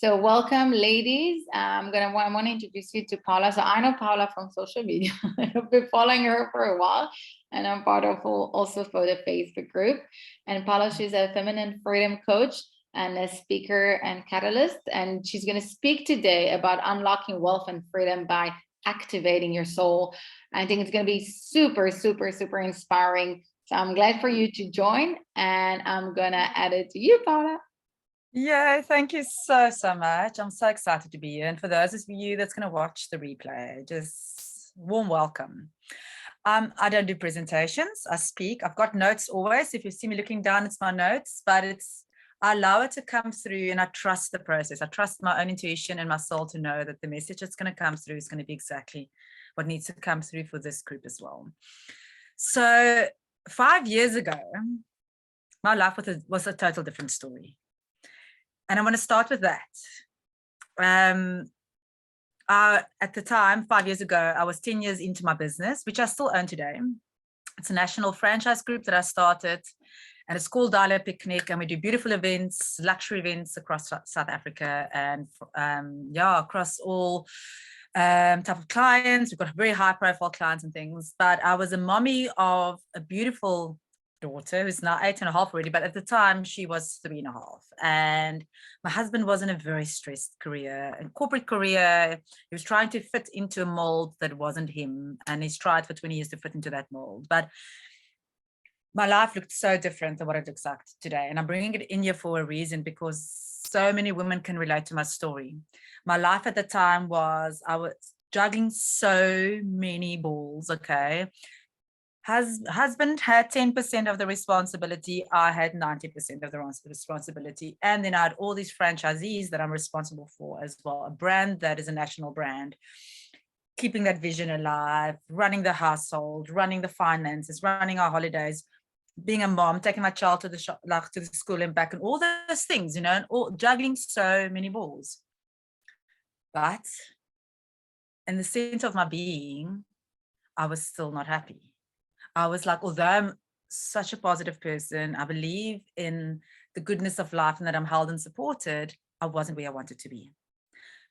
So welcome, ladies. I want to introduce you to Paula. So I know Paula from social media. I've been following her for a while, and I'm part of also for the Facebook group. And Paula, she's a feminine freedom coach and a speaker and catalyst. And she's going to speak today about unlocking wealth and freedom by activating your soul. I think it's going to be super, super, super inspiring. So I'm glad for you to join, and I'm going to add it to you, Paula. Yeah, thank you so much. I'm so excited to be here. And for those of you that's going to watch the replay, just warm welcome. I don't do presentations. I speak. I've got notes always. If you see me looking down, it's my notes, but I allow it to come through, and I trust the process. I trust my own intuition and my soul to know that the message that's going to come through is going to be exactly what needs to come through for this group as well. So 5 years ago, my life was a total different story. And I want to start with that. At the time, 5 years ago, I was 10 years into my business, which I still own today. It's a national franchise group that I started, and it's called Dial Picnic, and we do beautiful events, luxury events across South Africa, and across all type of clients. We've got very high profile clients and things, but I was a mommy of a beautiful daughter who's now 8.5 already, but at the time she was 3.5. And my husband was in a very stressed career, a corporate career. He was trying to fit into a mold that wasn't him, and he's tried for 20 years to fit into that mold. But my life looked so different than what it looks like today. And I'm bringing it in here for a reason, because so many women can relate to my story. My life at the time was, I was juggling so many balls, okay? Husband had 10% of the responsibility. I had 90% of the responsibility. And then I had all these franchisees that I'm responsible for as well. A brand that is a national brand, keeping that vision alive, running the household, running the finances, running our holidays, being a mom, taking my child to the to the school and back, and all those things, and juggling so many balls. But in the center of my being, I was still not happy. I was like, although I'm such a positive person, I believe in the goodness of life and that I'm held and supported, I wasn't where I wanted to be.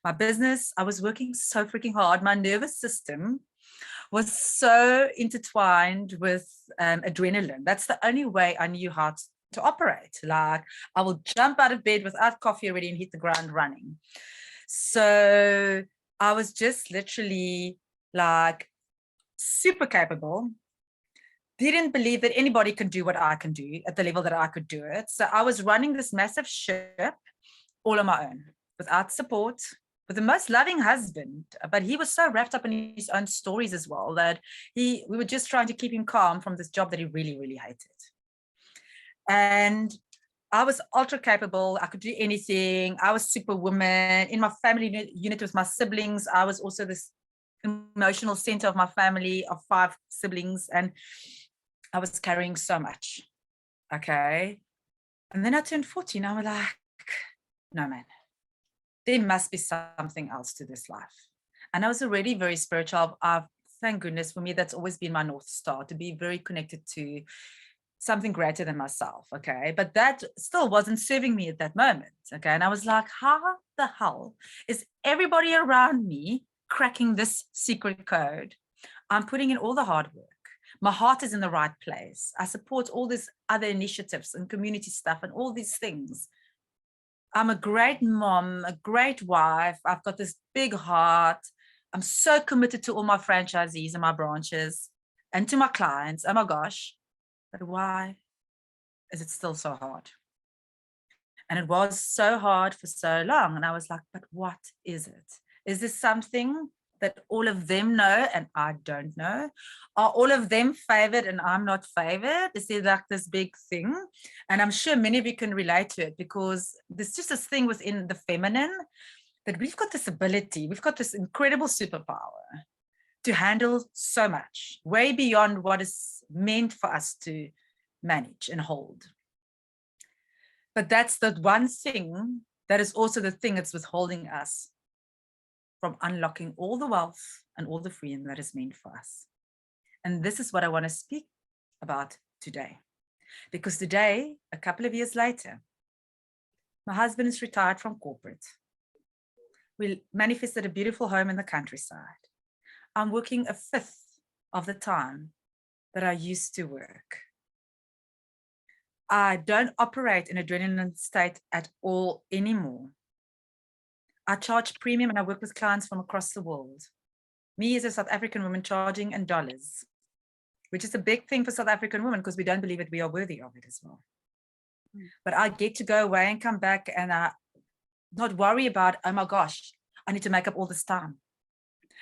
My business, I was working so freaking hard. My nervous system was so intertwined with adrenaline. That's the only way I knew how to operate. Like, I will jump out of bed without coffee already and hit the ground running. So I was just literally like super capable. Didn't believe that anybody can do what I can do at the level that I could do it. So I was running this massive ship all on my own, without support, with the most loving husband, but he was so wrapped up in his own stories as well that we were just trying to keep him calm from this job that he really, really hated. And I was ultra capable. I could do anything. I was superwoman. In my family unit with my siblings, I was also this emotional center of my family of 5 siblings, and I was carrying so much. Okay. And then I turned 40 and I was like, no, man, there must be something else to this life. And I was already very spiritual. Thank goodness, for me, that's always been my North Star, to be very connected to something greater than myself. Okay. But that still wasn't serving me at that moment. Okay. And I was like, how the hell is everybody around me cracking this secret code? I'm putting in all the hard work. My heart is in the right place. I support all these other initiatives and community stuff and all these things. I'm a great mom, a great wife. I've got this big heart. I'm so committed to all my franchisees and my branches and to my clients. Oh my gosh. But why is it still so hard? And it was so hard for so long. And I was like, but what is it? Is this something that all of them know and I don't know? Are all of them favored and I'm not favored? Is there like this big thing? And I'm sure many of you can relate to it, because there's just this thing within the feminine that we've got this ability, we've got this incredible superpower to handle so much, way beyond what is meant for us to manage and hold. But that's the one thing that is also the thing that's withholding us from unlocking all the wealth and all the freedom that is meant for us. And this is what I want to speak about today. Because today, a couple of years later, my husband is retired from corporate. We manifested a beautiful home in the countryside. I'm working a fifth of the time that I used to work. I don't operate in adrenaline state at all anymore. I charge premium and I work with clients from across the world. Me as a South African woman charging in dollars, which is a big thing for South African women because we don't believe that we are worthy of it as well. But I get to go away and come back and not worry about, oh my gosh, I need to make up all this time.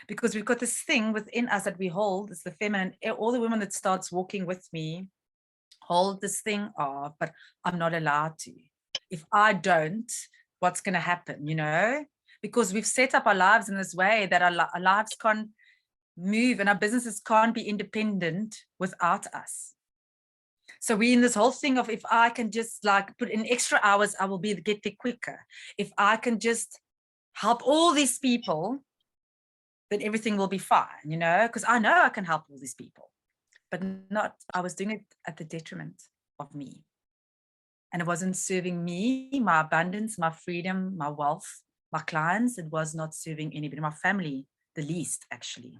Because we've got this thing within us that we hold, it's the feminine. All the women that starts walking with me hold this thing of, but I'm not allowed to. If I don't, what's going to happen, you know? Because we've set up our lives in this way that our lives can't move and our businesses can't be independent without us. So we're in this whole thing of, if I can just like put in extra hours, I will get there quicker. If I can just help all these people, then everything will be fine, you know, because I know I can help all these people, but not, I was doing it at the detriment of me. And it wasn't serving me, my abundance, my freedom, my wealth, my clients. It was not serving anybody, my family, the least actually.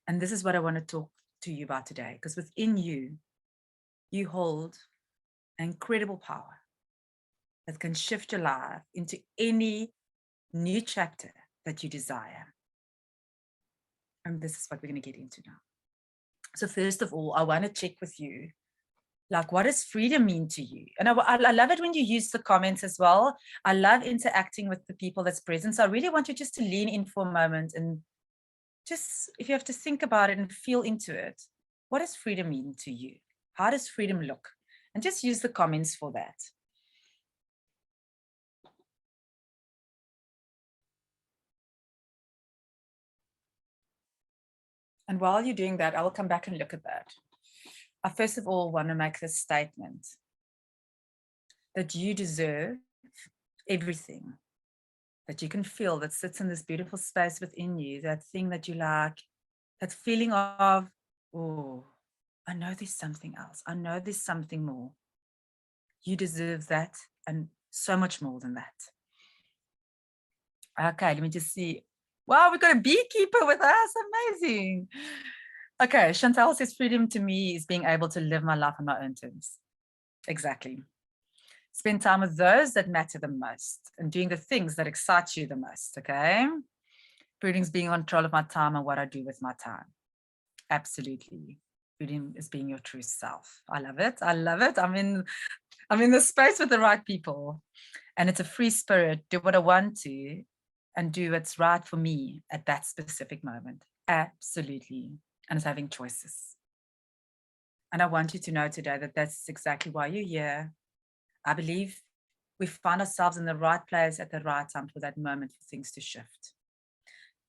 And this is what I want to talk to you about today, because within you, you hold incredible power that can shift your life into any new chapter that you desire. And this is what we're going to get into now. So first of all, I want to check with you, like, what does freedom mean to you? And I love it when you use the comments as well. I love interacting with the people that's present. So I really want you just to lean in for a moment and just, if you have to think about it and feel into it, what does freedom mean to you? How does freedom look? And just use the comments for that. And while you're doing that, I will come back and look at that. I first of all want to make this statement that you deserve everything that you can feel that sits in this beautiful space within you, that thing that you like, that feeling of, oh, I know there's something else. I know there's something more. You deserve that and so much more than that. Okay, let me just see. Wow, we've got a beekeeper with us. Amazing. Okay, Chantal says freedom to me is being able to live my life on my own terms. Exactly. Spend time with those that matter the most and doing the things that excite you the most, okay? Freedom is being in control of my time and what I do with my time. Absolutely. Freedom is being your true self. I love it. I love it. I'm in the space with the right people. And it's a free spirit. Do what I want to and do what's right for me at that specific moment. Absolutely. And it's having choices. And I want you to know today that that's exactly why you're here. I believe we find ourselves in the right place at the right time for that moment for things to shift.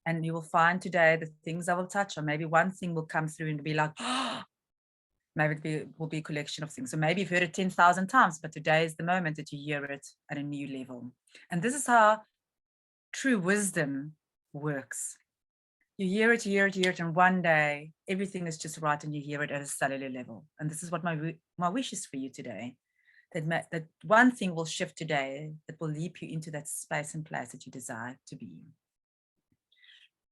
And you will find today the things I will touch on. Maybe one thing will come through and be like, oh, maybe it will be a collection of things. So maybe you've heard it 10,000 times, but today is the moment that you hear it at a new level. And this is how true wisdom works. You hear it, and one day everything is just right and you hear it at a cellular level. And this is what my wish is for you today. That one thing will shift today that will leap you into that space and place that you desire to be.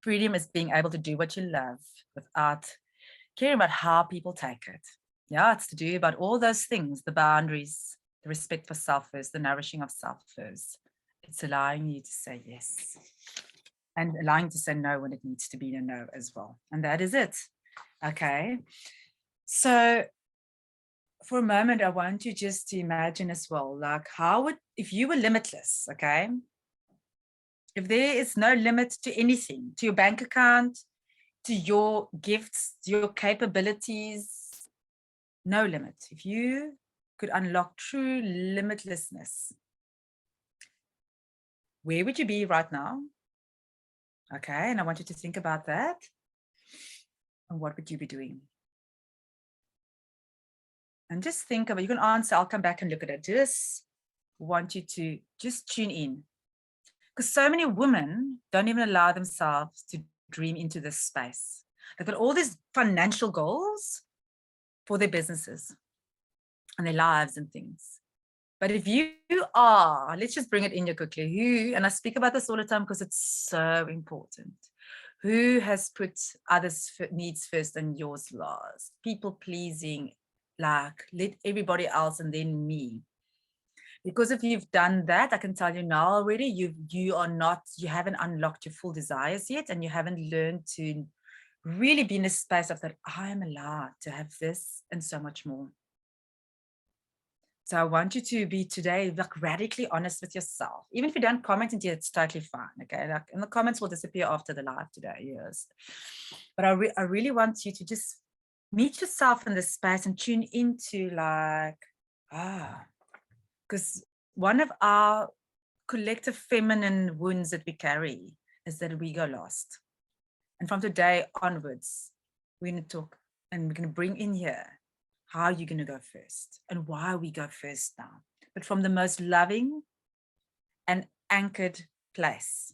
Freedom is being able to do what you love without caring about how people take it. Yeah, it's to do about all those things, the boundaries, the respect for self first, the nourishing of self first. It's allowing you to say yes and allowing you to say no when it needs to be a no as well. And that is it. Okay. So for a moment, I want you just to imagine as well, like if you were limitless, okay? If there is no limit to anything, to your bank account, to your gifts, to your capabilities, no limit. If you could unlock true limitlessness, where would you be right now? Okay, and I want you to think about that. And what would you be doing? And just think about, you can answer, I'll come back and look at it. Just want you to just tune in. Because so many women don't even allow themselves to dream into this space. They've got all these financial goals for their businesses and their lives and things. But if you are, let's just bring it in here quickly. Who, and I speak about this all the time because it's so important. Who has put others' needs first and yours last? People pleasing, like let everybody else and then me. Because if you've done that, I can tell you now already, you haven't unlocked your full desires yet, and you haven't learned to really be in a space of that I am allowed to have this and so much more. So I want you to be today like radically honest with yourself. Even if you don't comment into it, it's totally fine. Okay, like, and the comments will disappear after the live today. Yes, but I really want you to just meet yourself in this space and tune into like because one of our collective feminine wounds that we carry is that we go lost. And from today onwards, we're going to talk and we're going to bring in here how you're going to go first and why we go first now, but from the most loving and anchored place,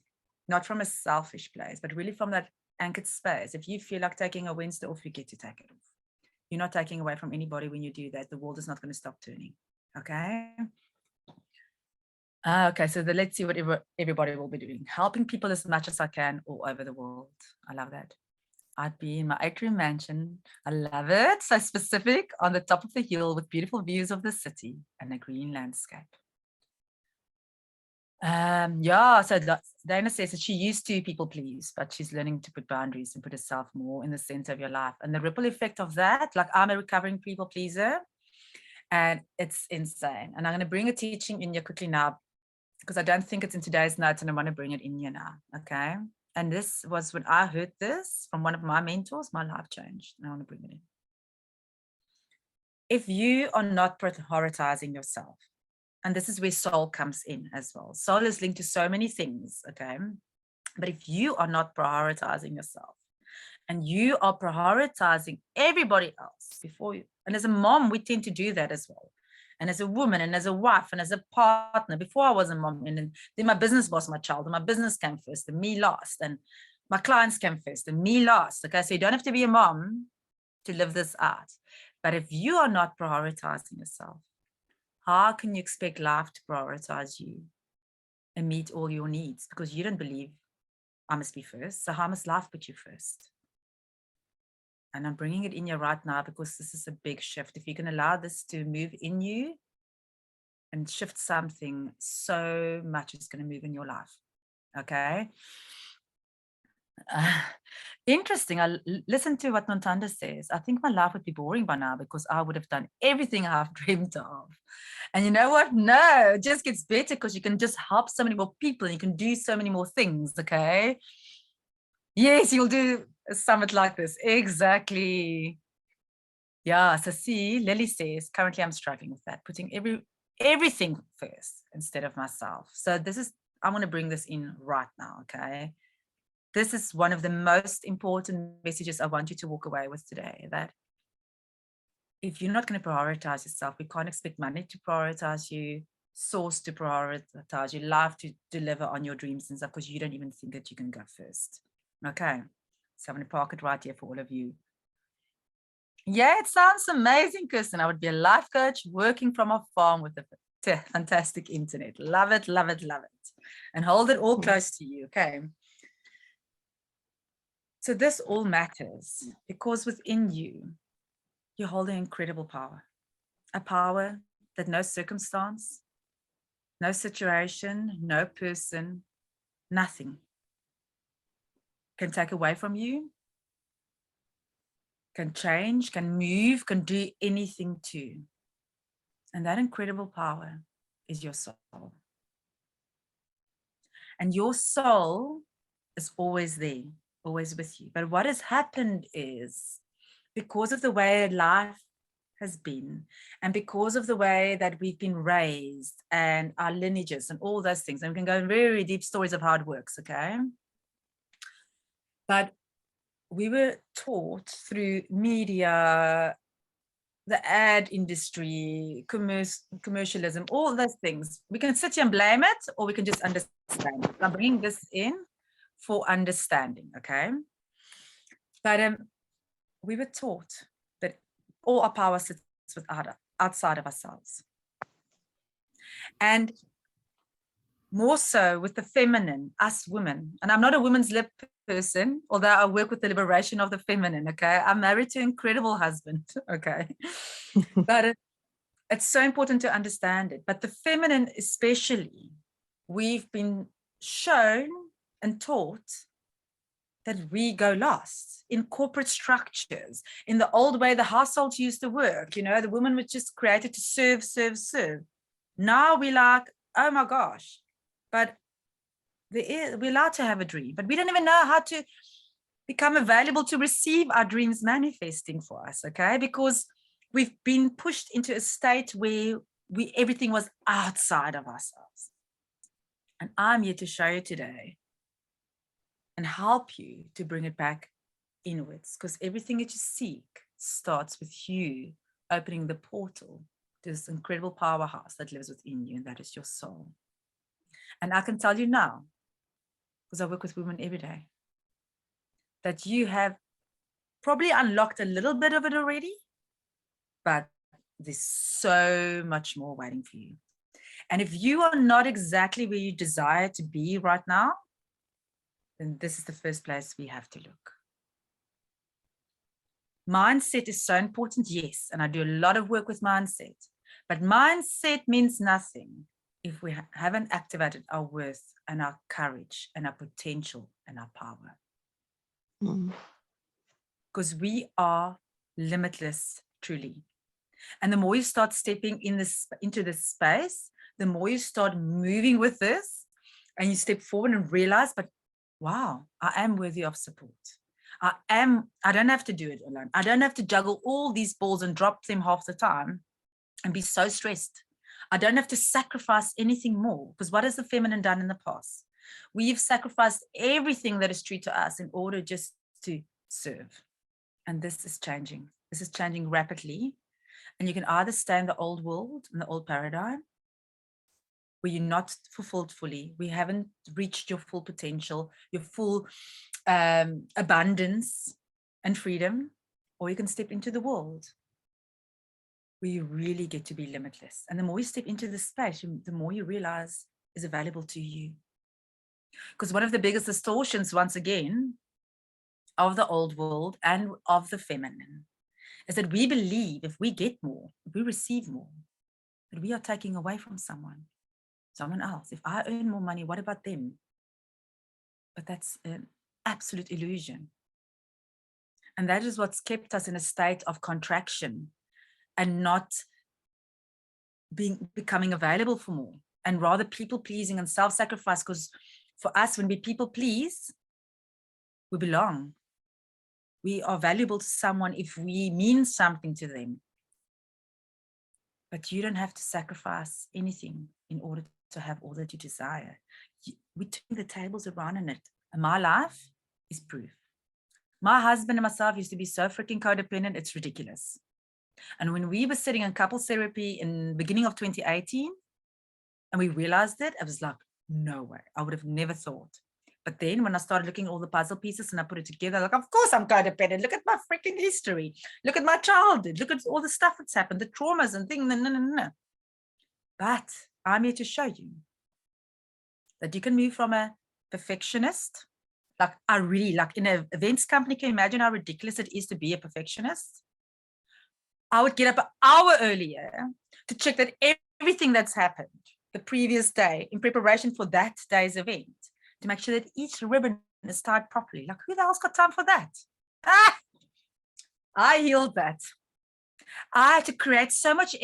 not from a selfish place, but really from that anchored space. If you feel like taking a Wednesday off, you get to take it off. You're not taking away from anybody when you do that. The world is not going to stop turning. Okay. Okay, so let's see what everybody will be doing. Helping people as much as I can all over the world. I love that. I'd be in my atrium mansion. I love it. So specific, on the top of the hill with beautiful views of the city and a green landscape. Yeah, so Dana says that she used to people please, but she's learning to put boundaries and put herself more in the center of your life. And the ripple effect of that, like I'm a recovering people pleaser, and it's insane. And I'm going to bring a teaching in here quickly now, because I don't think it's in today's notes, and I want to bring it in here now, okay? And this was when I heard this from one of my mentors, my life changed, and I want to bring it in. If you are not prioritizing yourself, and this is where soul comes in as well. Soul is linked to so many things, okay? But if you are not prioritizing yourself, and you are prioritizing everybody else before you, and as a mom, we tend to do that as well. And as a woman, and as a wife, and as a partner, before I was a mom, and then my business was my child, and my business came first, and me last, and my clients came first, and me last. Okay, so you don't have to be a mom to live this out. But if you are not prioritizing yourself, how can you expect life to prioritize you and meet all your needs? Because you don't believe I must be first. So how must life put you first? And I'm bringing it in you right now because this is a big shift. If you can allow this to move in you and shift something, so much is going to move in your life. Okay. Interesting. I listen to what Nontanda says. I think my life would be boring by now because I would have done everything I've dreamed of. And you know what? No, it just gets better because you can just help so many more people and you can do so many more things. Okay. Yes, you'll do a summit like this. Exactly. Yeah. So see, Lily says, currently I'm struggling with that, putting everything first instead of myself. So I want to bring this in right now. Okay. This is one of the most important messages I want you to walk away with today, that if you're not going to prioritize yourself, we can't expect money to prioritize you, source to prioritize you, life to deliver on your dreams and stuff, because you don't even think that you can go first. Okay. So I'm going to park it right here for all of you. Yeah, it sounds amazing, Kirsten. I would be a life coach working from a farm with a fantastic internet. Love it, love it, love it. And hold it all close to you. Okay. So this all matters because within you, you hold an incredible power, a power that no circumstance, no situation, no person, nothing can take away from you, can change, can move, can do anything to. And that incredible power is your soul. And your soul is always there, always with you. But what has happened is, because of the way life has been, and because of the way that we've been raised and our lineages and all those things, and we can go in very deep stories of how it works, okay? But we were taught through media, the ad industry, commercialism, all those things. We can sit here and blame it, or we can just understand it. I'm bringing this in for understanding, okay? But we were taught that all our power sits outside of ourselves. And more so with the feminine, us women. And I'm not a women's lib person, although I work with the liberation of the feminine, okay? I'm married to an incredible husband, okay? But it's so important to understand it. But the feminine especially, we've been shown and taught that we go last in corporate structures. In the old way, the households used to work, you know, the woman was just created to serve, serve, serve. Now we're like, oh my gosh, but we're allowed to have a dream, but we don't even know how to become available to receive our dreams manifesting for us, okay? Because we've been pushed into a state where everything was outside of ourselves. And I'm here to show you today and help you to bring it back inwards, because everything that you seek starts with you opening the portal to this incredible powerhouse that lives within you, and that is your soul. And I can tell you now, because I work with women every day, that you have probably unlocked a little bit of it already, but there's so much more waiting for you. And if you are not exactly where you desire to be right now, then this is the first place we have to look. Mindset is so important, yes, and I do a lot of work with mindset, but mindset means nothing if we haven't activated our worth and our courage and our potential and our power. Because we are limitless, truly. And the more you start stepping into this space, the more you start moving with this, and you step forward and realize, but wow, I am worthy of support. I don't have to do it alone. I don't have to juggle all these balls and drop them half the time and be so stressed. I don't have to sacrifice anything more, because what has the feminine done in the past? We've sacrificed everything that is true to us in order just to serve. And this is changing. This is changing rapidly. And you can either stay in the old world, in the old paradigm, where you're not fulfilled fully, we haven't reached your full potential, your full abundance and freedom, or you can step into the world where you really get to be limitless. And the more you step into this space, the more you realize is available to you. Because one of the biggest distortions, once again, of the old world and of the feminine is that we believe if we get more, if we receive more, that we are taking away from someone else. If I earn more money, what about them? But that's an absolute illusion. And that is what's kept us in a state of contraction and not becoming available for more, and rather people pleasing and self-sacrifice. Because for us, when we people please, we belong. We are valuable to someone if we mean something to them. But you don't have to sacrifice anything in order to have all that you desire. We turn the tables around in it. And my life is proof. My husband and myself used to be so freaking codependent, it's ridiculous. And when we were sitting in couples therapy in the beginning of 2018, and we realized it, I was like, no way, I would have never thought. But then when I started looking at all the puzzle pieces and I put it together, like, of course I'm codependent. Look at my freaking history. Look at my childhood. Look at all the stuff that's happened, the traumas and things. No. But I'm here to show you that you can move from a perfectionist, like I really like in an events company. Can you imagine how ridiculous it is to be a perfectionist? I would get up an hour earlier to check that everything that's happened the previous day in preparation for that day's event, to make sure that each ribbon is tied properly. Like, who the hell's got time for that? I healed that. I had to create so much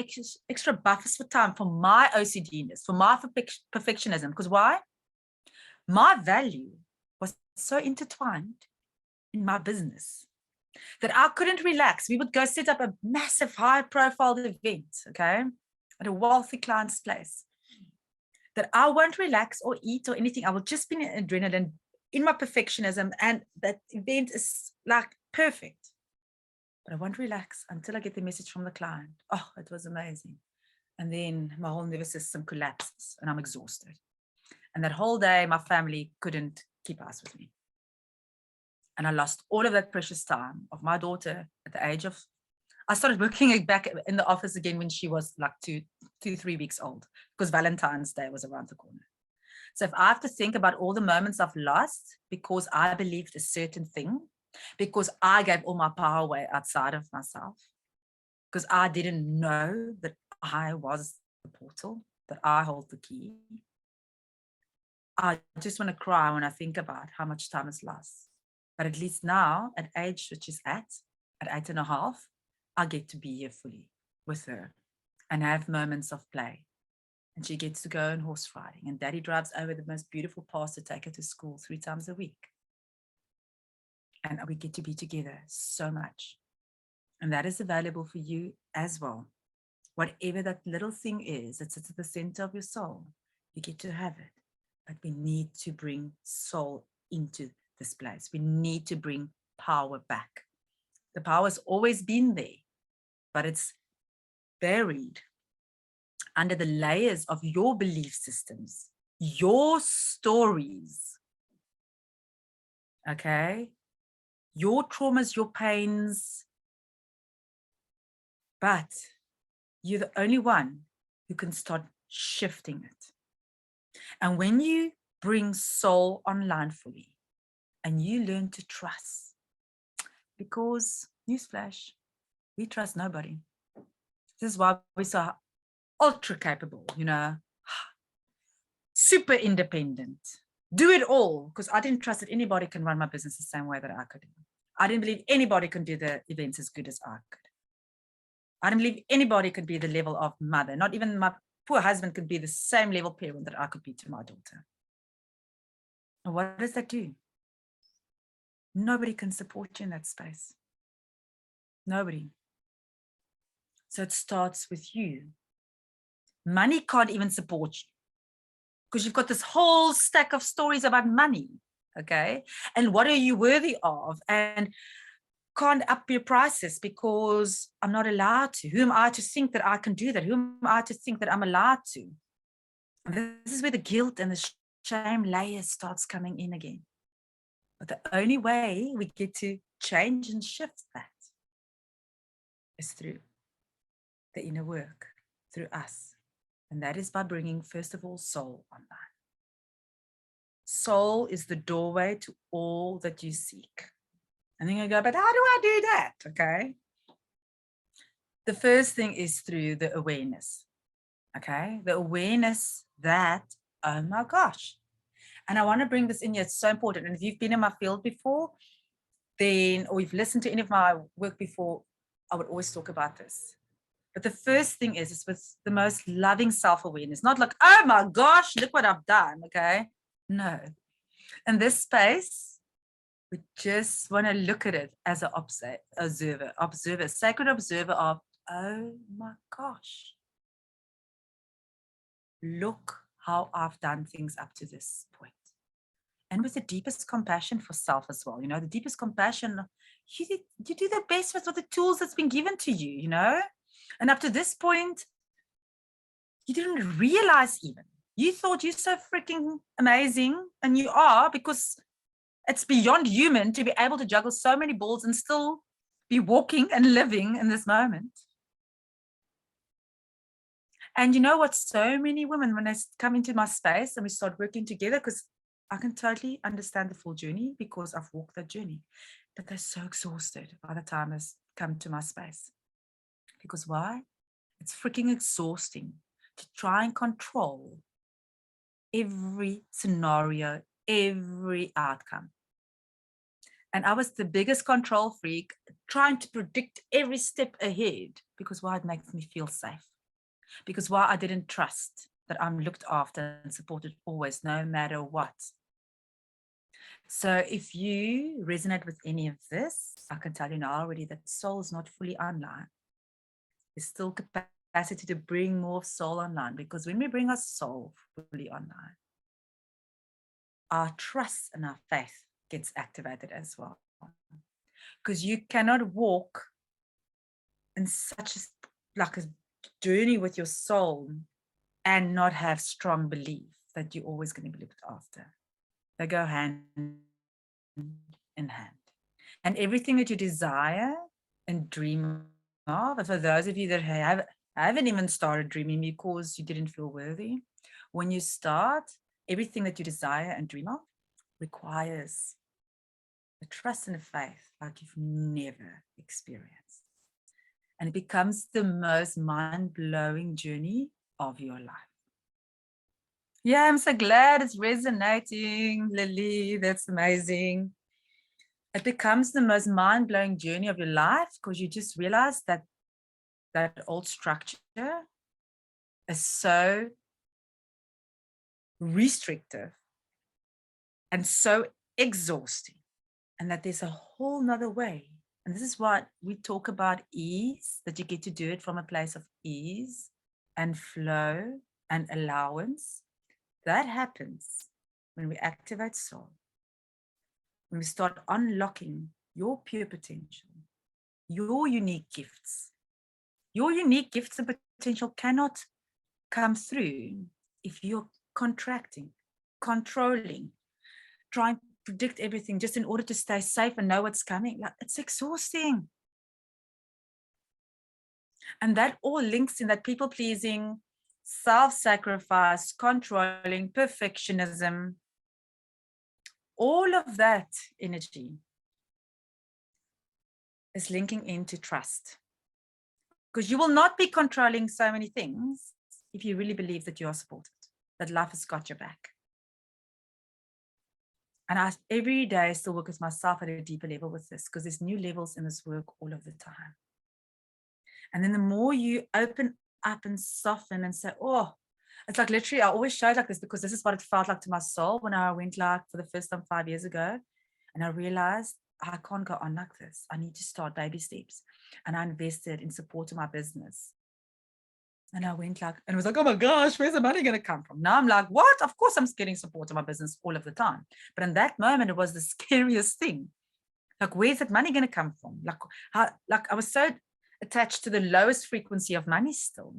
extra buffers for time for my OCDness, for my perfectionism. Because why? My value was so intertwined in my business that I couldn't relax. We would go set up a massive high-profile event, okay, at a wealthy client's place, that I won't relax or eat or anything. I will just be in adrenaline, in my perfectionism, and that event is like perfect. But I won't relax until I get the message from the client. Oh, it was amazing. And then my whole nervous system collapses and I'm exhausted. And that whole day, my family couldn't keep us with me. And I lost all of that precious time of my daughter at the age of, I started working back in the office again when she was like 3 weeks old, because Valentine's Day was around the corner. So if I have to think about all the moments I've lost because I believed a certain thing, because I gave all my power away outside of myself, because I didn't know that I was the portal, that I hold the key, I just want to cry when I think about how much time is lost. But at least now, at age which is at 8.5, I get to be here fully with her and have moments of play. And she gets to go on horse riding, and daddy drives over the most beautiful paths to take her to school 3 times a week. And we get to be together so much. And that is available for you as well. Whatever that little thing is that sits at the center of your soul, you get to have it. But we need to bring soul into this place. We need to bring power back. The power has always been there, but it's buried under the layers of your belief systems, your stories, okay? Your traumas, your pains, but you're the only one who can start shifting it. And when you bring soul online fully and you learn to trust, because newsflash, we trust nobody. This is why we're so ultra capable, you know, super independent, do it all, because I didn't trust that anybody can run my business the same way that I could. I didn't believe anybody can do the events as good as I could. I didn't believe anybody could be the level of mother. Not even my poor husband could be the same level parent that I could be to my daughter. And what does that do? Nobody can support you in that space. Nobody. So it starts with you. Money can't even support you, because you've got this whole stack of stories about money, okay? And what are you worthy of? And can't up your prices because I'm not allowed to. Who am I to think that I can do that? Who am I to think that I'm allowed to? And this is where the guilt and the shame layer starts coming in again. But the only way we get to change and shift that is through the inner work, through us. And that is by bringing, first of all, soul online. Soul is the doorway to all that you seek. And then you go, but how do I do that? Okay. The first thing is through the awareness. Okay. The awareness that, oh my gosh. And I want to bring this in here. It's so important. And if you've been in my field before, then, or you've listened to any of my work before, I would always talk about this. But the first thing is with the most loving self-awareness, not like, oh my gosh, look what I've done. Okay. No. In this space, we just want to look at it as an observer, sacred observer of, oh my gosh, look how I've done things up to this point. And with the deepest compassion for self as well, you know, the deepest compassion, you do the best with the tools that's been given to you, you know, and up to this point, you didn't realize even. You thought you're so freaking amazing, and you are, because it's beyond human to be able to juggle so many balls and still be walking and living in this moment. And you know what? So many women, when they come into my space and we start working together, because I can totally understand the full journey because I've walked that journey, but they're so exhausted by the time they come to my space. Because why? It's freaking exhausting to try and control every scenario, every outcome. And I was the biggest control freak, trying to predict every step ahead, because why? It makes me feel safe. Because why? I didn't trust that I'm looked after and supported always, no matter what. So if you resonate with any of this, I can tell you now already that soul is not fully online. There's still capacity to bring more soul online, because when we bring our soul fully online, our trust and our faith gets activated as well. Because you cannot walk in such a journey with your soul and not have strong belief that you're always going to be looked after. They go hand in hand. And everything that you desire and dream of, and for those of you that haven't even started dreaming because you didn't feel worthy, when you start, everything that you desire and dream of requires a trust and a faith like you've never experienced. And it becomes the most mind-blowing journey of your life. Yeah, I'm so glad it's resonating, Lily. That's amazing. It becomes the most mind-blowing journey of your life because you just realize that that old structure is so restrictive and so exhausting, and that there's a whole nother way. And this is what we talk about, ease, that you get to do it from a place of ease and flow and allowance. That happens when we activate soul, when we start unlocking your pure potential, your unique gifts. Your unique gifts and potential cannot come through if you're contracting, controlling, trying to predict everything just in order to stay safe and know what's coming. Like, it's exhausting. And that all links in that people-pleasing, self-sacrifice, controlling, perfectionism, all of that energy is linking into trust. Because you will not be controlling so many things if you really believe that you are supported, that life has got your back. And I every day still work with myself at a deeper level with this, because there's new levels in this work all of the time. And then the more you open up and soften and say, oh, it's like literally, I always show it like this because this is what it felt like to my soul when I went like for the first time 5 years ago. And I realized I can't go on like this. I need to start baby steps. And I invested in supporting my business. And I went like, and it was like, oh my gosh, where's the money going to come from? Now I'm like, what? Of course I'm getting support in my business all of the time. But in that moment, it was the scariest thing. Like, where's that money going to come from? Like I was so attached to the lowest frequency of money still.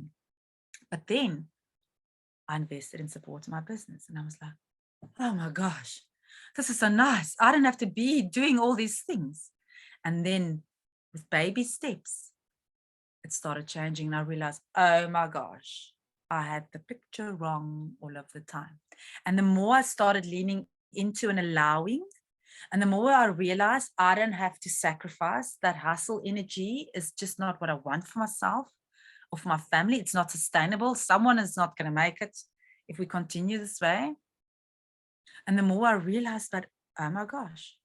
But then I invested in support in my business. And I was like, oh my gosh, this is so nice. I don't have to be doing all these things. And then with baby steps, it started changing. And I realized, oh my gosh, I had the picture wrong all of the time. And the more I started leaning into and allowing, and the more I realized I don't have to sacrifice, that hustle energy is just not what I want for myself or for my family. It's not sustainable. Someone is not going to make it if we continue this way. And the more I realized that, oh my gosh,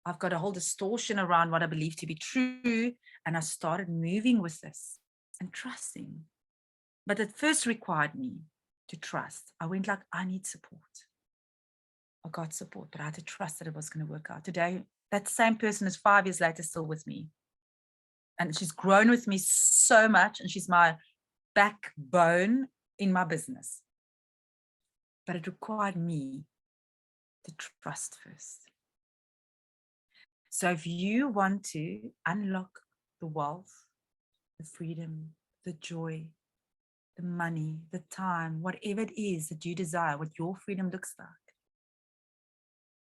I've got a whole distortion around what I believe to be true. And I started moving with this and trusting. But it first required me to trust. I went like, I need support. I got support, but I had to trust that it was going to work out. Today, that same person is 5 years later still with me. And she's grown with me so much. And she's my backbone in my business. But it required me to trust first. So if you want to unlock the wealth, the freedom, the joy, the money, the time, whatever it is that you desire, what your freedom looks like,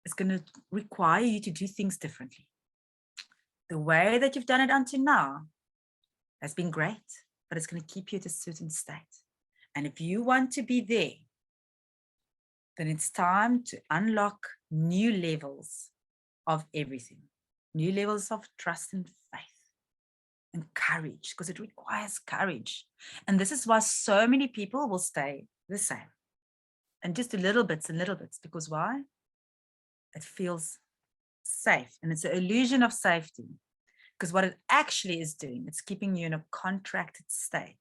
it's going to require you to do things differently. The way that you've done it until now has been great, but it's going to keep you at a certain state. And if you want to be there, then it's time to unlock new levels of everything. New levels of trust and faith and courage, because it requires courage. And this is why so many people will stay the same and just do little bits and little bits. Because why? It feels safe, and it's an illusion of safety. Because what it actually is doing, it's keeping you in a contracted state.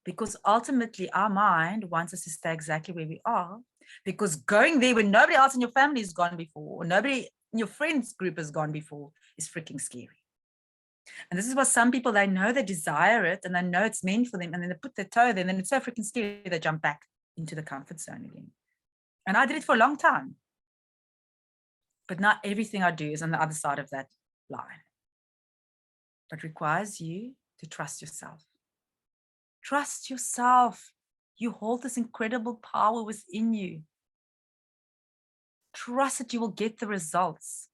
Because ultimately our mind wants us to stay exactly where we are, because going there when nobody else in your family has gone before, or nobody in your friends group has gone before, is freaking scary. And this is what some people, they know they desire it and they know it's meant for them, and then they put their toe there and then it's so freaking scary they jump back into the comfort zone again. And I did it for a long time. But not everything I do is on the other side of that line. But requires you to trust yourself. Trust yourself. You hold this incredible power within you. Trust that you will get the results.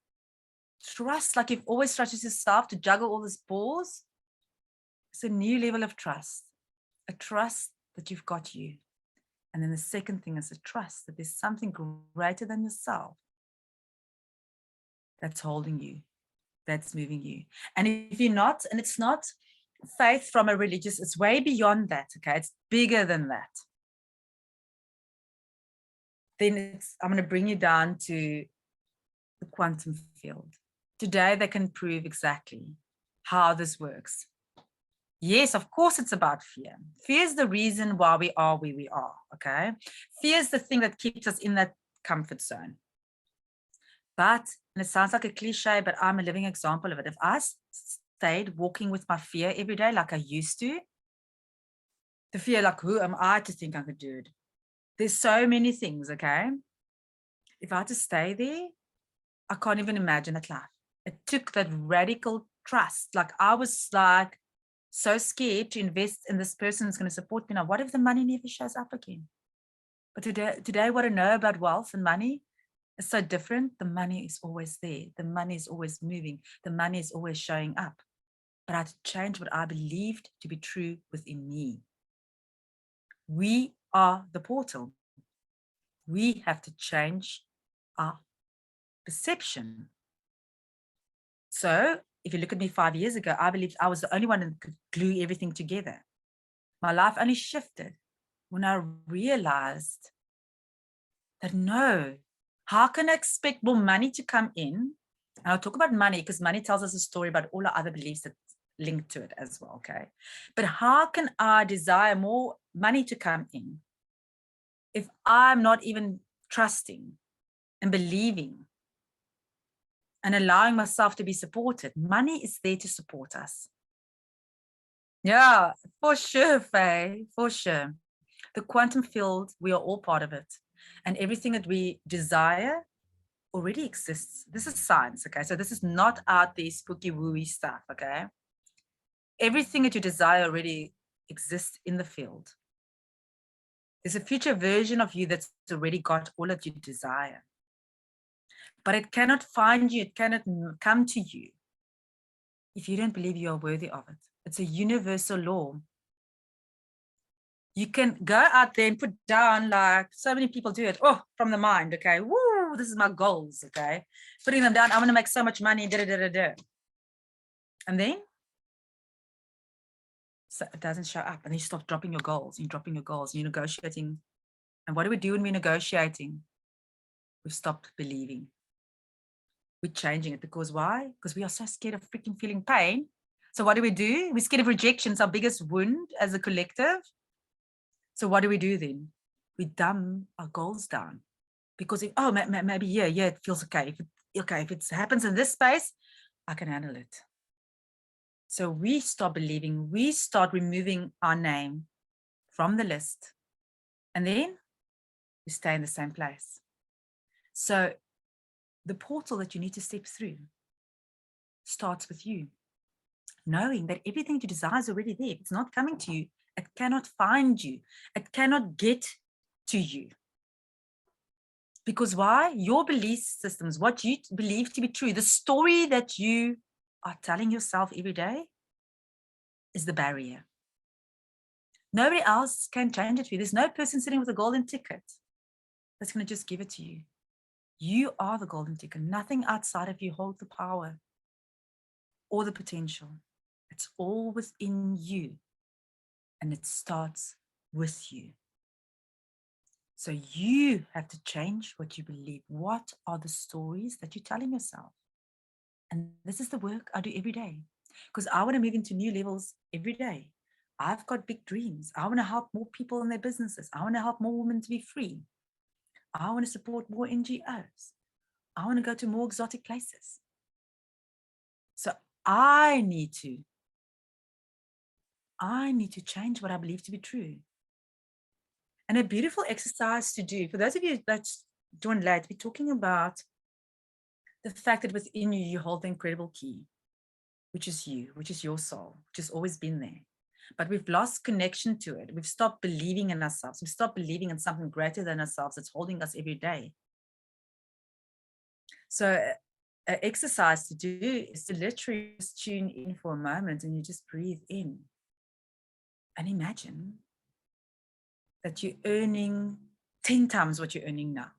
Trust, like you've always trusted yourself to juggle all these balls. It's a new level of trust, a trust that you've got you. And then the second thing is a trust that there's something greater than yourself that's holding you, that's moving you. And if you're not, and it's not faith from a religious, it's way beyond that, okay? It's bigger than that. Then I'm going to bring you down to the quantum field. Today, they can prove exactly how this works. Yes, of course, it's about fear. Fear is the reason why we are where we are, okay? Fear is the thing that keeps us in that comfort zone. But, and it sounds like a cliche, but I'm a living example of it. If I stayed walking with my fear every day like I used to, the fear, like, who am I to think I could do it? There's so many things, okay? If I had to stay there, I can't even imagine that life. It took that radical trust. Like, I was like so scared to invest in this person who's going to support me now. What if the money never shows up again? But today, what I know about wealth and money is so different. The money is always there. The money is always moving. The money is always showing up. But I had to change what I believed to be true within me. We are the portal. We have to change our perception. So if you look at me 5 years ago, I believed I was the only one that could glue everything together. My life only shifted when I realized that no, how can I expect more money to come in? And I'll talk about money because money tells us a story about all our other beliefs that link to it as well, okay? But how can I desire more money to come in if I'm not even trusting and believing and allowing myself to be supported? Money is there to support us. Yeah, for sure, Faye, for sure. The quantum field, we are all part of it. And everything that we desire already exists. This is science, okay? So this is not out there spooky wooey stuff, okay? Everything that you desire already exists in the field. There's a future version of you that's already got all that you desire. But it cannot find you, it cannot come to you if you don't believe you are worthy of it. It's a universal law. You can go out there and put down, like so many people do it, from the mind, okay? Woo, this is my goals, okay? Putting them down, I'm going to make so much money, da-da-da-da-da. And then so it doesn't show up. And then you stop dropping your goals. You're dropping your goals. You're negotiating. And what do we do when we're negotiating? We've stopped believing. We're changing it. Because why? Because we are so scared of freaking feeling pain. So what do? We're scared of rejection. It's our biggest wound as a collective. So what do we do then? We dumb our goals down. Because if, maybe, yeah, it feels okay. If it happens in this space, I can handle it. So we stop believing, we start removing our name from the list, and then we stay in the same place. So the portal that you need to step through starts with you, knowing that everything you desire is already there. If it's not coming to you, it cannot find you. It cannot get to you. Because why? Your belief systems, what you believe to be true, the story that you are telling yourself every day is the barrier. Nobody else can change it for you. There's no person sitting with a golden ticket that's going to just give it to you. You are the golden ticket. Nothing outside of you holds the power or the potential. It's all within you. And it starts with you. So you have to change what you believe. What are the stories that you're telling yourself? And this is the work I do every day. Because I want to move into new levels every day. I've got big dreams. I want to help more people in their businesses. I want to help more women to be free. I want to support more NGOs. I want to go to more exotic places. So I need to change what I believe to be true. And a beautiful exercise to do, for those of you that joined late, we're talking about the fact that within you, you hold the incredible key, which is you, which is your soul, which has always been there. But we've lost connection to it. We've stopped believing in ourselves. We've stopped believing in something greater than ourselves that's holding us every day. So an exercise to do is to literally just tune in for a moment and you just breathe in And imagine that you're earning 10 times what you're earning now.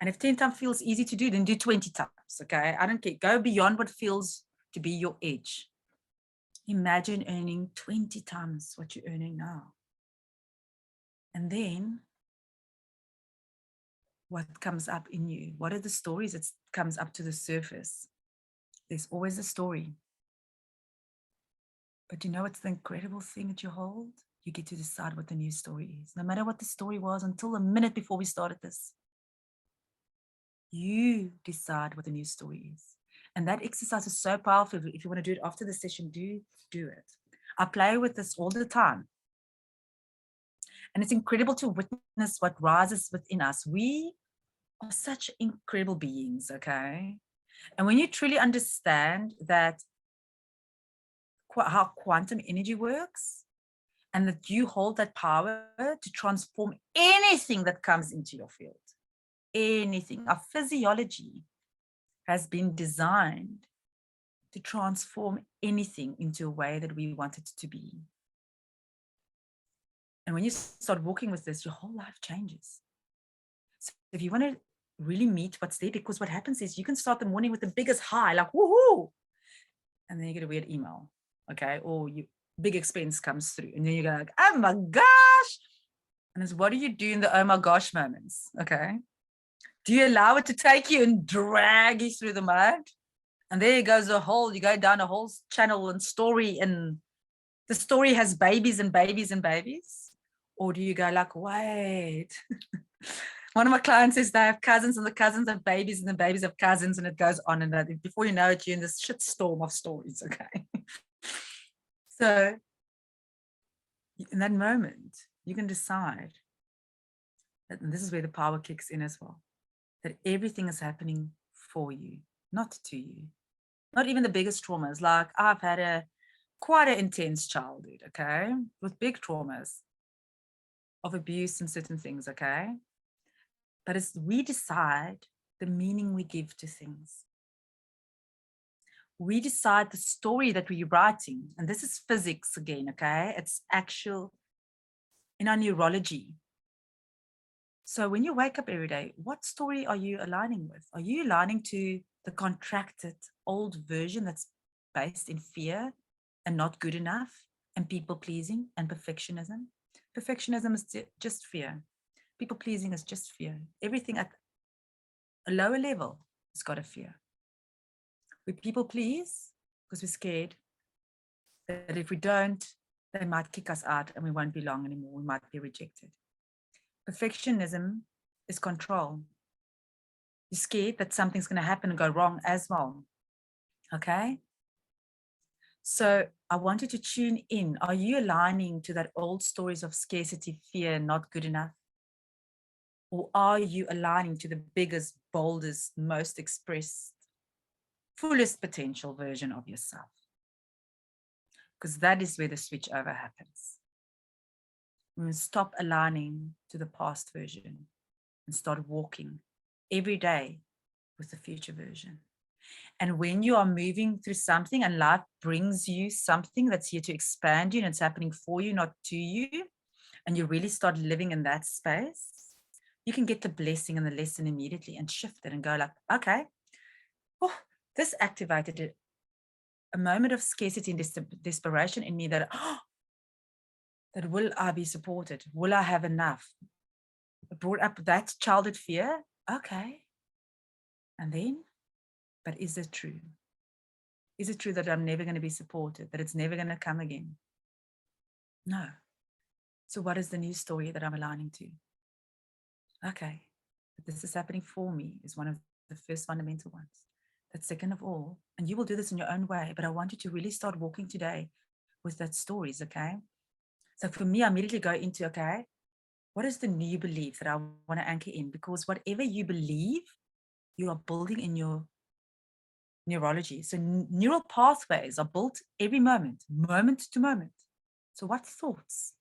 And if 10 times feels easy to do, then do 20 times, okay? I don't care. Go beyond what feels to be your edge. Imagine earning 20 times what you're earning now. And then what comes up in you? What are the stories that comes up to the surface? There's always a story. But you know what's the incredible thing that you hold? You get to decide what the new story is. No matter what the story was until a minute before we started this. You decide what the new story is. And that exercise is so powerful. If you want to do it after the session, do it. I play with this all the time. And it's incredible to witness what rises within us. We are such incredible beings, okay? And when you truly understand that how quantum energy works, and that you hold that power to transform anything that comes into your field, anything. Our physiology has been designed to transform anything into a way that we want it to be. And when you start walking with this, your whole life changes. So if you want to really meet what's there, because what happens is you can start the morning with the biggest high, like woohoo, and then you get a weird email, okay, or big expense comes through, and then you go like, oh my gosh. And it's, what do you do in the oh my gosh moments, okay? Do you allow it to take you and drag you through the mud? And there goes you go down a whole channel and story, and the story has babies and babies and babies. Or do you go like, wait, one of my clients says they have cousins, and the cousins have babies, and the babies have cousins, and it goes on and on. Before you know it, you're in this shit storm of stories, okay? So in that moment, you can decide that, and this is where the power kicks in as well, that everything is happening for you, not to you. Not even the biggest traumas. Like I've had quite an intense childhood, okay, with big traumas of abuse and certain things, okay? But it's we decide the meaning we give to things. We decide the story that we're writing. And this is physics again, okay? It's actual in our neurology. So when you wake up every day, what story are you aligning with? Are you aligning to the contracted old version that's based in fear and not good enough and people pleasing and perfectionism? Perfectionism is just fear. People pleasing is just fear. Everything at a lower level has got a fear. We people please because we're scared that if we don't, they might kick us out and we won't belong anymore. We might be rejected. Perfectionism is control. You're scared that something's going to happen and go wrong as well. Okay? So I want you to tune in. Are you aligning to that old stories of scarcity, fear, not good enough? Or are you aligning to the biggest, boldest, most expressed, fullest potential version of yourself? Because that is where the switch over happens. We stop aligning to the past version and start walking every day with the future version. And when you are moving through something and life brings you something that's here to expand you and it's happening for you, not to you, and you really start living in that space, you can get the blessing and the lesson immediately and shift it and go like, okay, oh, this activated a moment of scarcity and desperation in me that, that will I be supported? Will I have enough? It brought up that childhood fear. Okay. And then, but is it true? Is it true that I'm never going to be supported, that it's never going to come again? No. So what is the new story that I'm aligning to? Okay, but this is happening for me is one of the first fundamental ones. That second of all, and you will do this in your own way, but I want you to really start walking today with that stories, okay? So for me, I immediately go into, okay, what is the new belief that I want to anchor in? Because whatever you believe, you are building in your neurology. So neural pathways are built every moment to moment. So what thoughts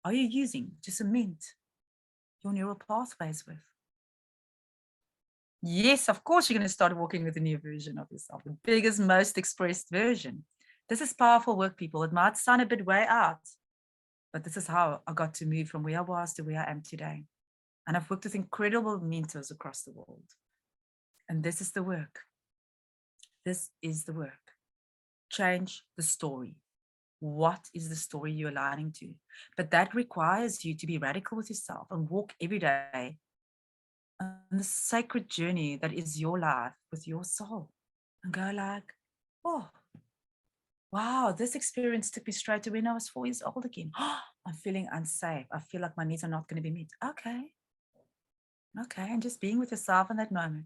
are you using to cement your neural pathways with? Yes, of course, you're going to start walking with a new version of yourself, the biggest, most expressed version. This is powerful work, people. It might sound a bit way out, but this is how I got to move from where I was to where I am today. And I've worked with incredible mentors across the world. And this is the work. This is the work. Change the story. What is the story you're aligning to? But that requires you to be radical with yourself and walk every day on the sacred journey that is your life with your soul, and go like, oh, wow, this experience took me straight to when I was 4 years old again. I'm feeling unsafe. I feel like my needs are not going to be met. Okay. And just being with yourself in that moment,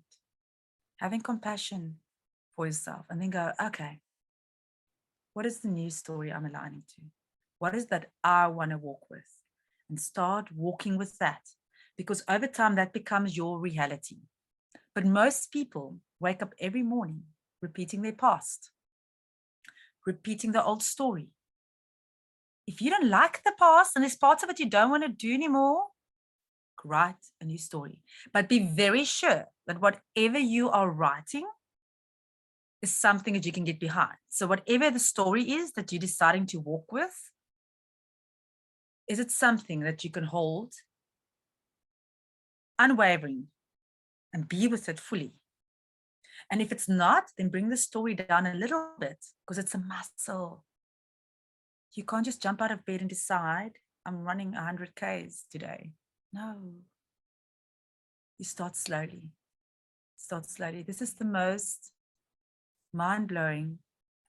having compassion for yourself, and then go, okay, what is the new story I'm aligning to? What is that I want to walk with? And start walking with that, because over time that becomes your reality. But most people wake up every morning repeating their past, repeating the old story. If you don't like the past and there's parts of it you don't want to do anymore, write a new story. But be very sure that whatever you are writing is something that you can get behind. So whatever the story is that you're deciding to walk with, is it something that you can hold unwavering and be with it fully? And if it's not, then bring the story down a little bit, because it's a muscle. You can't just jump out of bed and decide, I'm running 100 Ks today. No. You start slowly. This is the most mind-blowing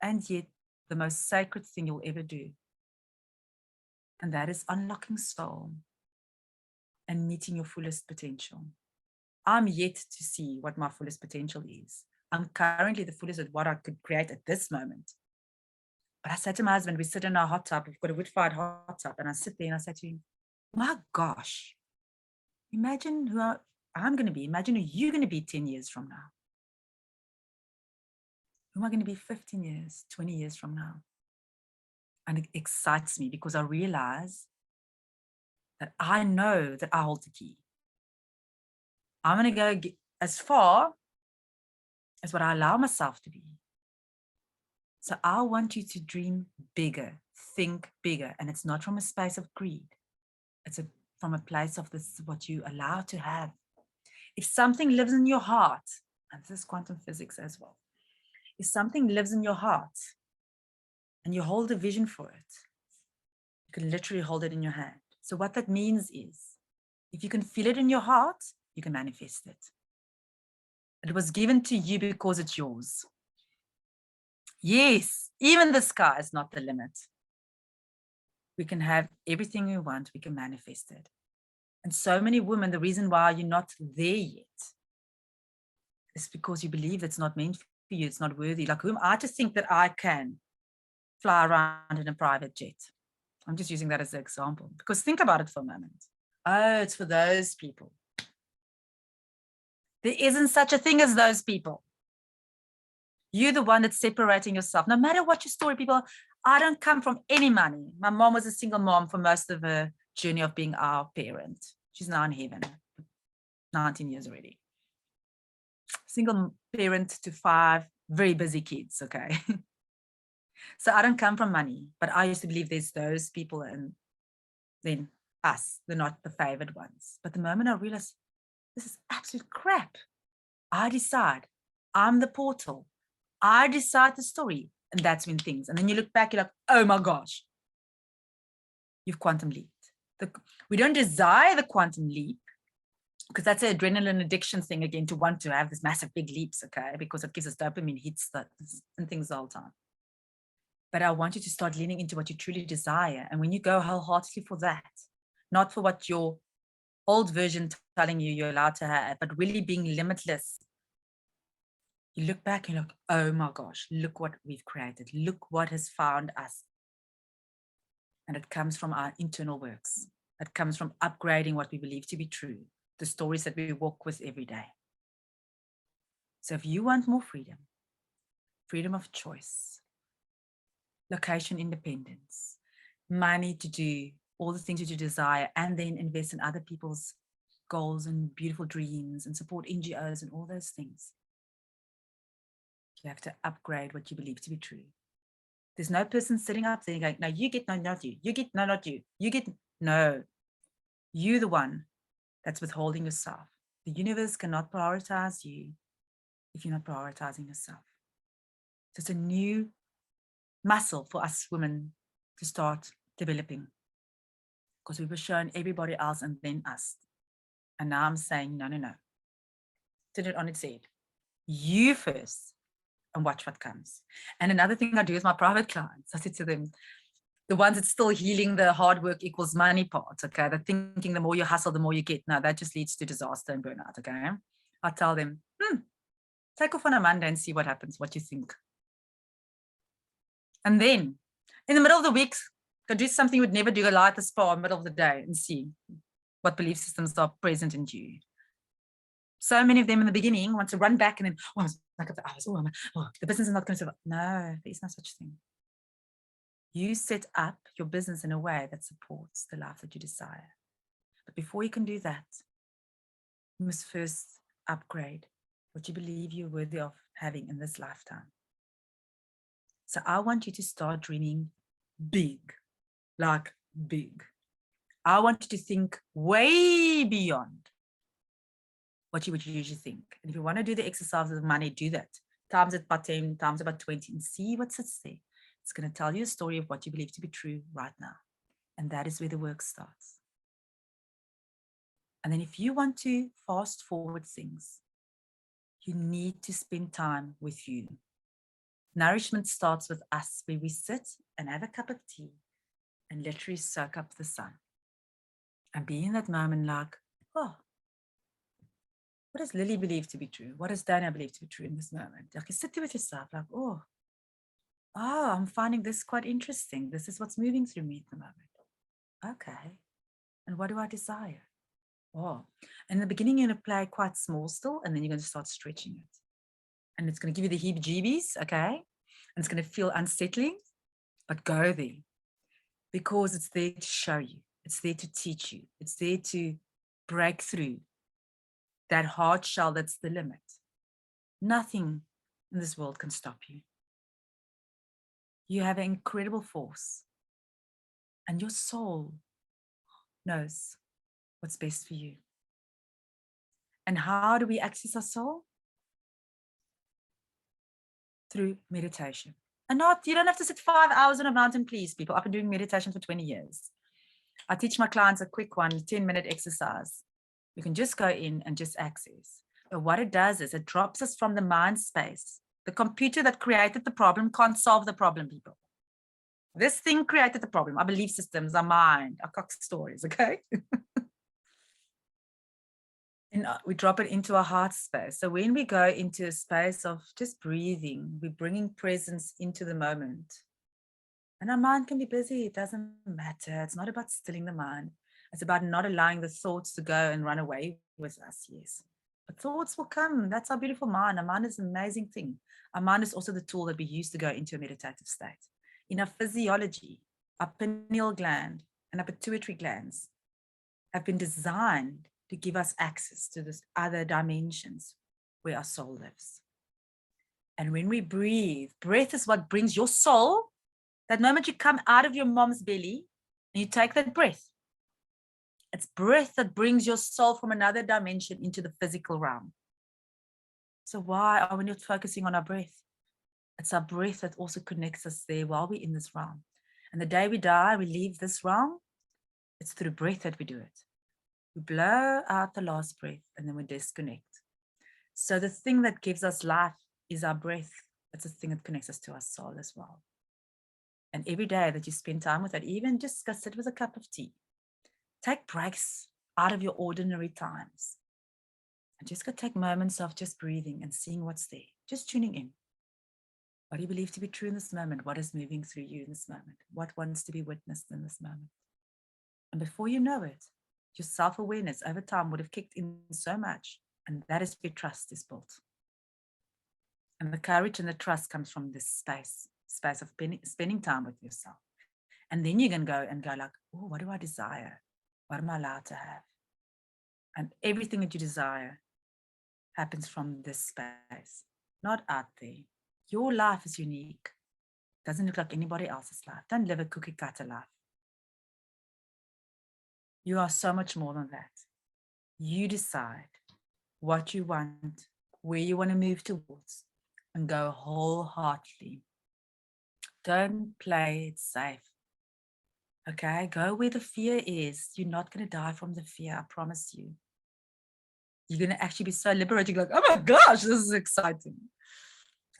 and yet the most sacred thing you'll ever do. And that is unlocking soul and meeting your fullest potential. I'm yet to see what my fullest potential is. I'm currently the fullest at what I could create at this moment. But I said to my husband, we sit in our hot tub, we've got a wood-fired hot tub, and I sit there and I say to him, my gosh, imagine who I'm going to be. Imagine who you're going to be 10 years from now. Who am I going to be 15 years, 20 years from now? And it excites me because I realize that I know that I hold the key. I'm going to go as far as what I allow myself to be. So I want you to dream bigger, think bigger. And it's not from a space of greed. It's from a place of this, what you allow to have. If something lives in your heart, and this is quantum physics as well. If something lives in your heart and you hold a vision for it, you can literally hold it in your hand. So what that means is, if you can feel it in your heart, you can manifest it. It was given to you because it's yours. Yes, even the sky is not the limit. We can have everything we want, we can manifest it. And so many women, the reason why you're not there yet is because you believe it's not meant for you, it's not worthy. Like, who am I to think that I can fly around in a private jet? I'm just using that as an example, because think about it for a moment. Oh, it's for those people. There isn't such a thing as those people. You're the one that's separating yourself. No matter what your story, people, I don't come from any money. My mom was a single mom for most of her journey of being our parent. She's now in heaven, 19 years already. Single parent to 5 very busy kids, okay? So I don't come from money, but I used to believe there's those people and then us, they're not the favored ones. But the moment I realized this is absolute crap, I decide I'm the portal. I decide the story, and that's when things, and then you look back, you're like, oh my gosh, you've quantum leaped. We don't desire the quantum leap, because that's an adrenaline addiction thing again, to want to have this massive big leaps, okay, because it gives us dopamine hits and things all the time. But I want you to start leaning into what you truly desire, and when you go wholeheartedly for that, not for what your old version telling you you're allowed to have, but really being limitless. You look back and you're like, oh my gosh, look what we've created. Look what has found us. And it comes from our internal works. It comes from upgrading what we believe to be true, the stories that we walk with every day. So if you want more freedom, freedom of choice, location independence, money to do all the things that you desire, and then invest in other people's goals and beautiful dreams and support NGOs and all those things, you have to upgrade what you believe to be true. There's no person sitting up there going, no, you get, no, not you. You get, no, not you. You get, no. You the one that's withholding yourself. The universe cannot prioritize you if you're not prioritizing yourself. So it's a new muscle for us women to start developing, because we were shown everybody else and then us. And now I'm saying, no, no, no. Turn it on its head. You first and watch what comes. And another thing I do with my private clients, I said to them, the ones that's still healing the hard work equals money part, okay? They're thinking the more you hustle, the more you get. No, that just leads to disaster and burnout, okay? I tell them, take off on a Monday and see what happens, what you think. And then in the middle of the week, go do something you would never do, go lie at the spa in the middle of the day and see what belief systems are present in you. So many of them in the beginning want to run back and then, oh, like the business is not going to survive. No, there is no such thing. You set up your business in a way that supports the life that you desire. But before you can do that, you must first upgrade what you believe you're worthy of having in this lifetime. So I want you to start dreaming big, like big. I want you to think way beyond what you would usually think. And if you want to do the exercise of money, do that. Times it by 10, times it by 20, and see what sits there. It's going to tell you a story of what you believe to be true right now. And that is where the work starts. And then if you want to fast forward things, you need to spend time with you. Nourishment starts with us, where we sit and have a cup of tea and literally soak up the sun. And be in that moment like, oh, what does Lily believe to be true? What does Dana believe to be true in this moment? Like you sit there with yourself like, oh, I'm finding this quite interesting. This is what's moving through me at the moment. Okay. And what do I desire? Oh, and in the beginning, you're going to play quite small still, and then you're going to start stretching it. And it's going to give you the heebie-jeebies, okay? And it's going to feel unsettling, but go there because it's there to show you. It's there to teach you. It's there to break through that hard shell that's the limit. Nothing in this world can stop you. You have an incredible force, and your soul knows what's best for you. And how do we access our soul? Through meditation. And you don't have to sit 5 hours on a mountain, please, people. I've been doing meditation for 20 years. I teach my clients a quick 10-minute exercise. You can just go in and just access. But what it does is it drops us from the mind space. The computer that created the problem can't solve the problem, people. This thing created the problem. Our belief systems, our mind, our cock stories, okay? And we drop it into our heart space. So when we go into a space of just breathing, we're bringing presence into the moment. And our mind can be busy. It doesn't matter. It's not about stilling the mind. It's about not allowing the thoughts to go and run away with us, yes. But thoughts will come. That's our beautiful mind. Our mind is an amazing thing. Our mind is also the tool that we use to go into a meditative state. In our physiology, our pineal gland and our pituitary glands have been designed to give us access to this other dimensions where our soul lives. And when we breathe, breath is what brings your soul, that moment you come out of your mom's belly and you take that breath. It's breath that brings your soul from another dimension into the physical realm. So why are we not focusing on our breath? It's our breath that also connects us there while we're in this realm. And the day we die, we leave this realm, it's through breath that we do it. We blow out the last breath and then we disconnect. So the thing that gives us life is our breath. It's the thing that connects us to our soul as well. And every day that you spend time with it, even just go sit with a cup of tea, take breaks out of your ordinary times and just go take moments of just breathing and seeing what's there, just tuning in. What do you believe to be true in this moment? What is moving through you in this moment? What wants to be witnessed in this moment? And before you know it, your self-awareness over time would have kicked in so much. And that is where trust is built. And the courage and the trust comes from this space of spending time with yourself. And then you can go like, oh, what do I desire? What am I allowed to have? And everything that you desire happens from this space, not out there. Your life is unique. Doesn't look like anybody else's life. Don't live a cookie cutter life. You are so much more than that. You decide what you want, where you want to move towards, and go wholeheartedly. Don't play it safe. Okay, go where the fear is. You're not going to die from the fear, I promise you. You're going to actually be so liberating, like, oh my gosh, this is exciting.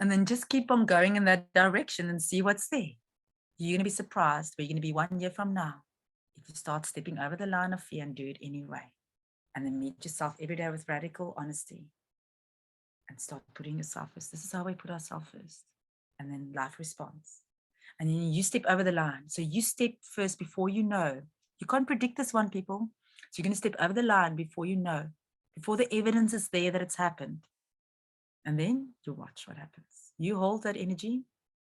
And then just keep on going in that direction and see what's there. You're going to be surprised where you're going to be 1 year from now if you start stepping over the line of fear and do it anyway. And then meet yourself every day with radical honesty and start putting yourself first. This is how we put ourselves first. And then life responds. And then you step over the line. So you step first before you know. You can't predict this one, people. So you're going to step over the line before you know, before the evidence is there that it's happened. And then you watch what happens. You hold that energy.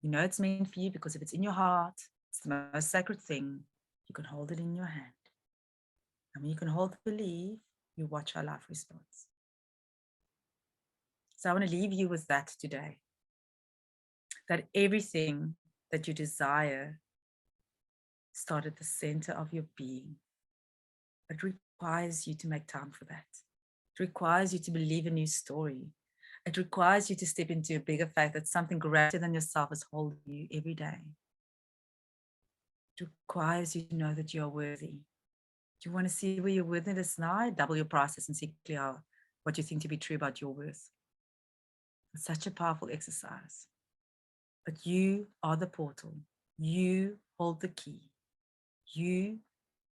You know it's meant for you because if it's in your heart, it's the most sacred thing. You can hold it in your hand. And when you can hold the belief, you watch how life responds. So I want to leave you with that today. That everything that you desire start at the center of your being. It requires you to make time for that. It requires you to believe a new story. It requires you to step into a bigger faith that something greater than yourself is holding you every day. It requires you to know that you are worthy. Do you want to see where your worthiness now? Double your process and see clearly what you think to be true about your worth. It's such a powerful exercise. But you are the portal. You hold the key. You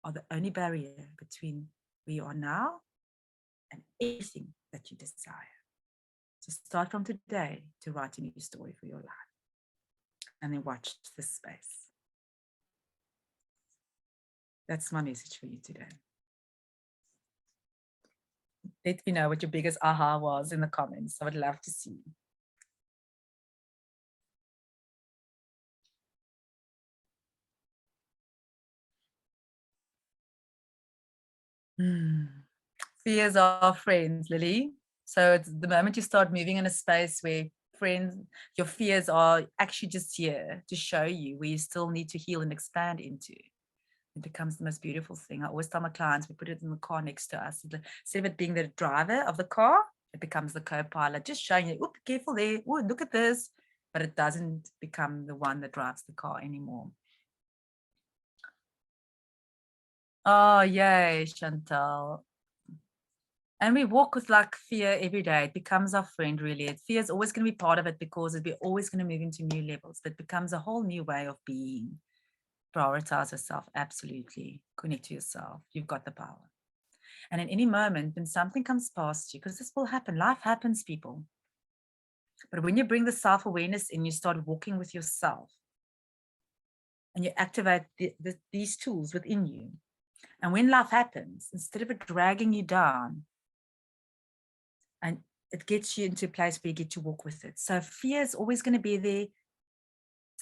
are the only barrier between where you are now and everything that you desire. So start from today to write a new story for your life. And then watch this space. That's my message for you today. Let me know what your biggest aha was in the comments. I would love to see. Fears are friends, Lily. So it's the moment you start moving in a space where your fears are actually just here to show you where you still need to heal and expand into. It becomes the most beautiful thing. I always tell my clients, we put it in the car next to us. Instead of it being the driver of the car, it becomes the co-pilot, just showing you, oop, careful there, ooh, look at this. But it doesn't become the one that drives the car anymore. Oh, yay, Chantal. And we walk with like fear every day. It becomes our friend, really. Fear is always going to be part of it because we're always going to move into new levels. But it becomes a whole new way of being. Prioritize yourself, absolutely. Connect to yourself. You've got the power. And in any moment, when something comes past you, because this will happen, life happens, people. But when you bring the self-awareness in, you start walking with yourself. And you activate these tools within you. And when life happens, instead of it dragging you down, and it gets you into a place where you get to walk with it. So fear is always going to be there.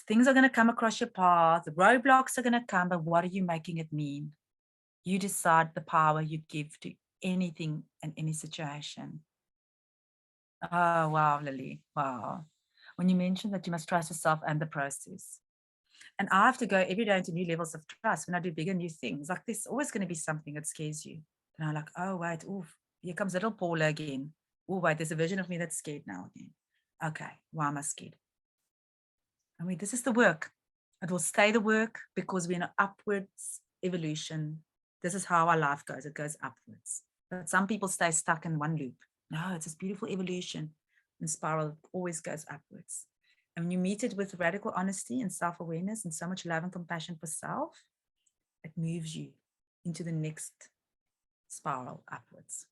Things are going to come across your path. The roadblocks are going to come, but what are you making it mean? You decide the power you give to anything and any situation. Oh, wow, Lily. Wow. When you mentioned that you must trust yourself and the process. And I have to go every day into new levels of trust when I do bigger new things. Like there's always going to be something that scares you. And I'm like, oh, wait, oof, here comes little Paula again. Oh, wait, there's a version of me that's scared now again. Okay, why am I scared? I mean, this is the work. It will stay the work because we're in an upwards evolution. This is how our life goes. It goes upwards. But some people stay stuck in one loop. No, it's this beautiful evolution and spiral. It always goes upwards. And when you meet it with radical honesty and self-awareness and so much love and compassion for self, it moves you into the next spiral upwards.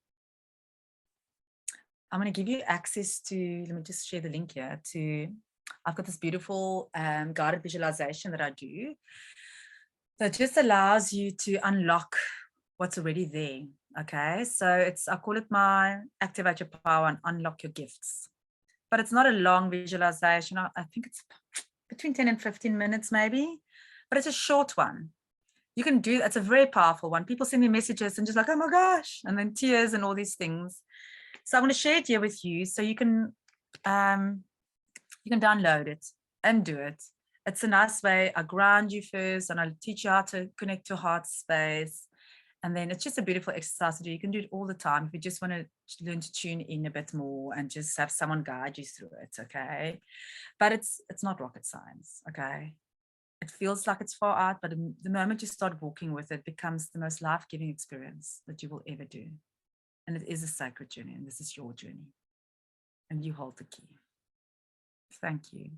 I'm going to give you access to, let me just share the link here I've got this beautiful guided visualization that I do that just allows you to unlock what's already there. Okay, so I call it my activate your power and unlock your gifts. But it's not a long visualization. I think it's between 10 and 15 minutes maybe, but it's a short one. You can do, it's a very powerful one. People send me messages and just like, oh my gosh, and then tears and all these things. So I'm going to share it here with you so you can download it and do it it's a nice way. I ground you first and I'll teach you how to connect to heart space. And then it's just a beautiful exercise to do. You can do it all the time if you just want to learn to tune in a bit more and just have someone guide you through it, okay? But it's not rocket science, okay? It feels like it's far out, but the moment you start walking with it, becomes the most life-giving experience that you will ever do. And it is a sacred journey, and this is your journey. And you hold the key. Thank you.